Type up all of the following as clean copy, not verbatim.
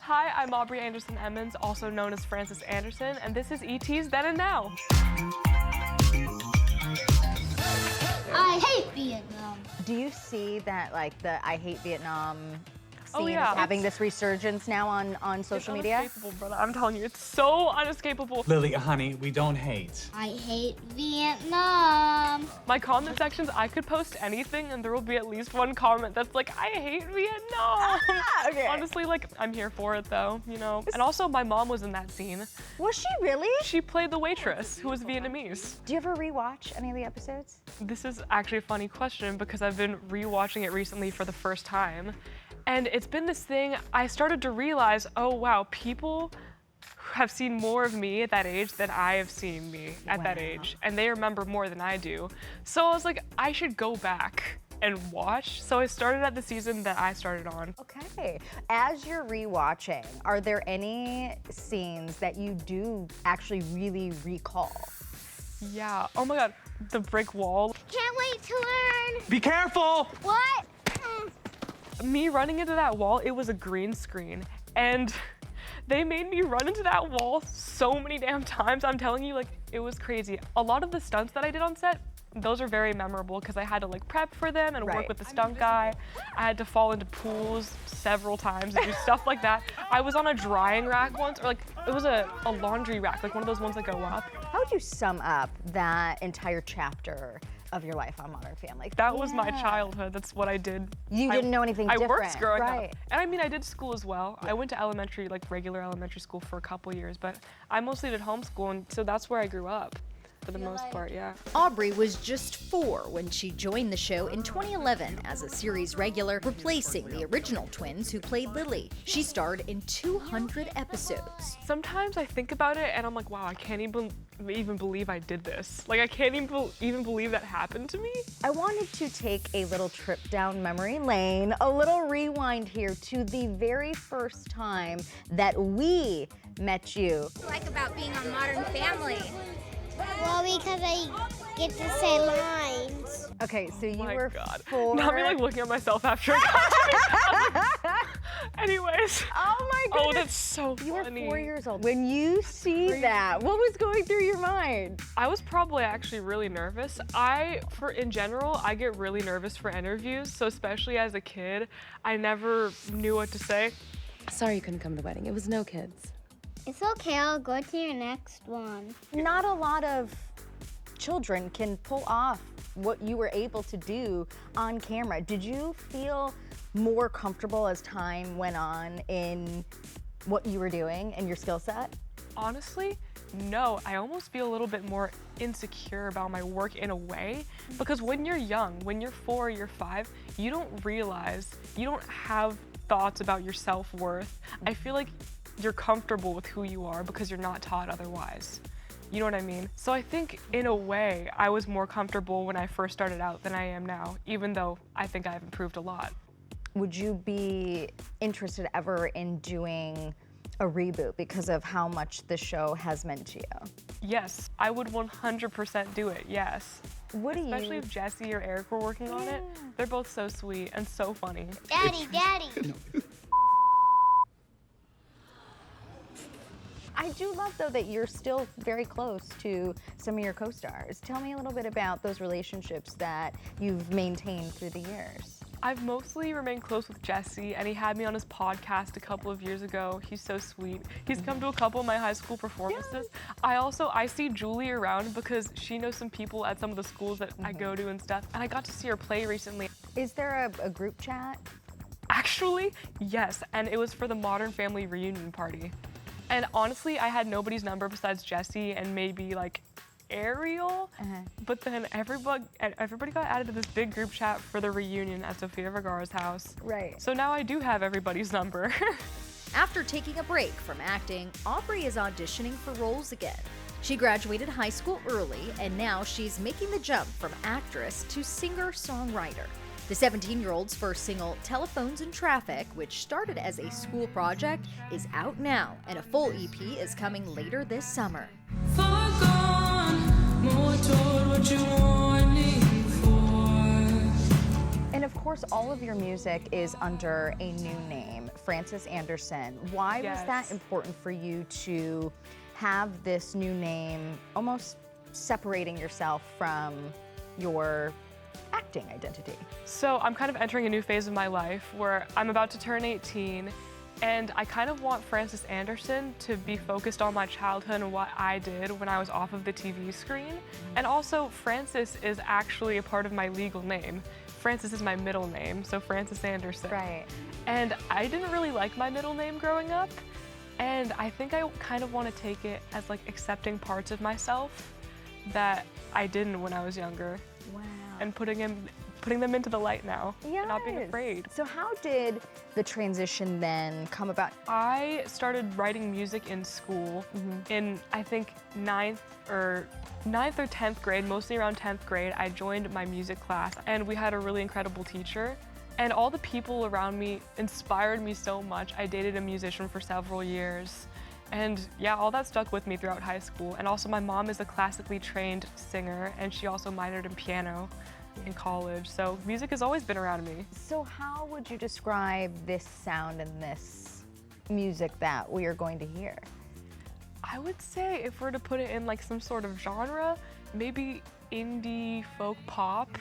Hi, I'm Aubrey Anderson-Emmons, also known as Francis Anderson, and this is ET's Then and Now. I hate Vietnam. Do you see that, like, the I hate Vietnam scene yeah. is having this resurgence now on social media? It's unescapable, brother. I'm telling you, it's so unescapable. Lily, honey, we don't hate. I hate Vietnam. My comment sections, I could post anything and there will be at least one comment that's like, I hate Vietnam. Okay. Honestly, like, I'm here for it though, you know? And also, my mom was in that scene. Was she really? She played the waitress, who was Vietnamese. Do you ever rewatch any of the episodes? This is actually a funny question because I've been rewatching it recently for the first time. And it's been this thing, I started to realize, oh wow, people have seen more of me at that age than I have seen me at that age. And they remember more than I do. So I was like, I should go back and watch. So I started at the season that I started on. Okay. As you're rewatching, are there any scenes that you do actually really recall? Yeah, oh my God, the brick wall. Can't wait to learn. Be careful! What? Me running into that wall, it was a green screen. And they made me run into that wall so many damn times. I'm telling you, like, it was crazy. A lot of the stunts that I did on set, those are very memorable because I had to like prep for them and work with the stunt guy. I had to fall into pools several times and do stuff like that. I was on a drying rack once, or like, it was a laundry rack, like one of those ones that go up. How would you sum up that entire chapter of your life on Modern Family? That was my childhood. That's what I did. You didn't know anything different. I worked growing right. up. And I mean, I did school as well. I went to elementary, like regular elementary school for a couple years, but I mostly did homeschool, and so that's where I grew up. For the most part, yeah. Aubrey was just 4 when she joined the show in 2011 as a series regular, replacing the original twins who played Lily. She starred in 200 episodes. Sometimes I think about it and I'm like, wow, I can't even believe I did this. Like, I can't even believe that happened to me. I wanted to take a little trip down memory lane, a little rewind here to the very first time that we met you. What do you like about being on Modern Family? Well, because I get to say lines. Okay, so you My were God. 4. Now I'm like looking at myself after I got Anyways. Oh my goodness. Oh, that's so funny. You were 4 years old. When you see that, what was going through your mind? I was probably actually really nervous. In general, I get really nervous for interviews, so especially as a kid, I never knew what to say. Sorry you couldn't come to the wedding. It was no kids. It's okay, I'll go to your next one. Not a lot of children can pull off what you were able to do on camera. Did you feel more comfortable as time went on in what you were doing and your skill set? Honestly, no. I almost feel a little bit more insecure about my work in a way, because when you're young, when you're 4 or you're 5, you don't realize, you don't have thoughts about your self-worth. I feel like you're comfortable with who you are because you're not taught otherwise. You know what I mean? So I think in a way, I was more comfortable when I first started out than I am now, even though I think I've improved a lot. Would you be interested ever in doing a reboot because of how much the show has meant to you? Yes, I would 100% do it, yes. Especially if Jesse or Eric were working on it. They're both so sweet and so funny. Daddy. I do love, though, that you're still very close to some of your co-stars. Tell me a little bit about those relationships that you've maintained through the years. I've mostly remained close with Jesse, and he had me on his podcast a couple of years ago. He's so sweet. He's come to a couple of my high school performances. Yes. I see Julie around because she knows some people at some of the schools that I go to and stuff, and I got to see her play recently. Is there a group chat? Actually, yes, and it was for the Modern Family reunion party. And honestly, I had nobody's number besides Jesse and maybe like Ariel, but then everybody got added to this big group chat for the reunion at Sofia Vergara's house. Right. So now I do have everybody's number. After taking a break from acting, Aubrey is auditioning for roles again. She graduated high school early, and now she's making the jump from actress to singer-songwriter. The 17-year-old's first single, Telephones in Traffic, which started as a school project, is out now, and a full EP is coming later this summer. In And of course, all of your music is under a new name, Frances Anderson. Why was that Yes. important for you to have this new name, almost separating yourself from your acting identity? So I'm kind of entering a new phase of my life where I'm about to turn 18, and I kind of want Frances Anderson to be focused on my childhood and what I did when I was off of the TV screen. And also, Frances is actually a part of my legal name. Frances is my middle name, so Frances Anderson. Right. And I didn't really like my middle name growing up, and I think I kind of want to take it as like accepting parts of myself that I didn't when I was younger, Wow. and putting them into the light now, and not being Yes. afraid. So how did the transition then come about? I started writing music in school in, I think, 9th or 10th grade, mostly around 10th grade. I joined my music class, and we had a really incredible teacher. And all the people around me inspired me so much. I dated a musician for several years. And yeah, all that stuck with me throughout high school. And also my mom is a classically trained singer, and she also minored in piano in college. So music has always been around me. So how would you describe this sound and this music that we are going to hear? I would say if we're to put it in like some sort of genre, maybe indie folk pop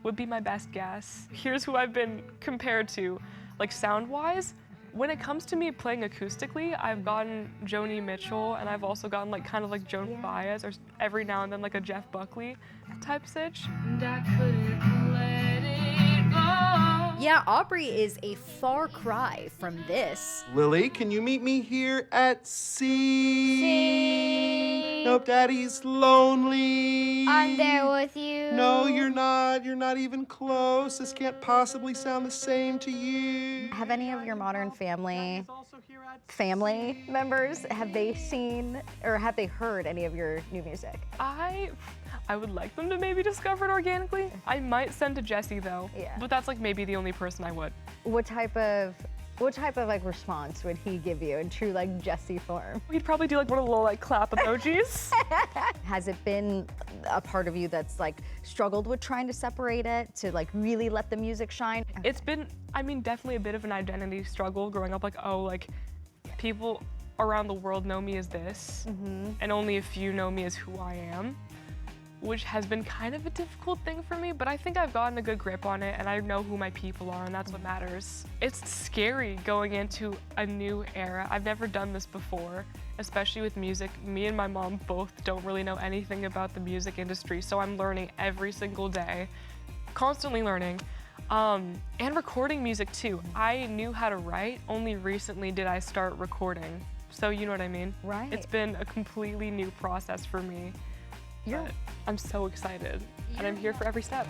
would be my best guess. Here's who I've been compared to, like sound-wise. When it comes to me playing acoustically, I've gotten Joni Mitchell, and I've also gotten like kind of like Joan Baez, or every now and then like a Jeff Buckley type sitch. Yeah, Aubrey is a far cry from this. Lily, can you meet me here at sea? Nope, Daddy's lonely. I'm there with you. No, you're not. You're not even close. This can't possibly sound the same to you. Have any of your Modern Family members, have they seen or have they heard any of your new music? I would like them to maybe discover it organically. I might send to Jesse though, Yeah. but that's like maybe the only person I would. What type of like response would he give you in true like Jesse form? He'd probably do like one of the little like clap emojis. Has it been a part of you that's like struggled with trying to separate it, to like really let the music shine? It's been, I mean, definitely a bit of an identity struggle growing up, like, oh, like people around the world know me as this, and only a few know me as who I am, which has been kind of a difficult thing for me, but I think I've gotten a good grip on it, and I know who my people are, and that's what matters. It's scary going into a new era. I've never done this before, especially with music. Me and my mom both don't really know anything about the music industry, so I'm learning every single day, constantly learning, and recording music too. I knew how to write, only recently did I start recording, so you know what I mean? Right. It's been a completely new process for me. But I'm so excited, and I'm here for every step.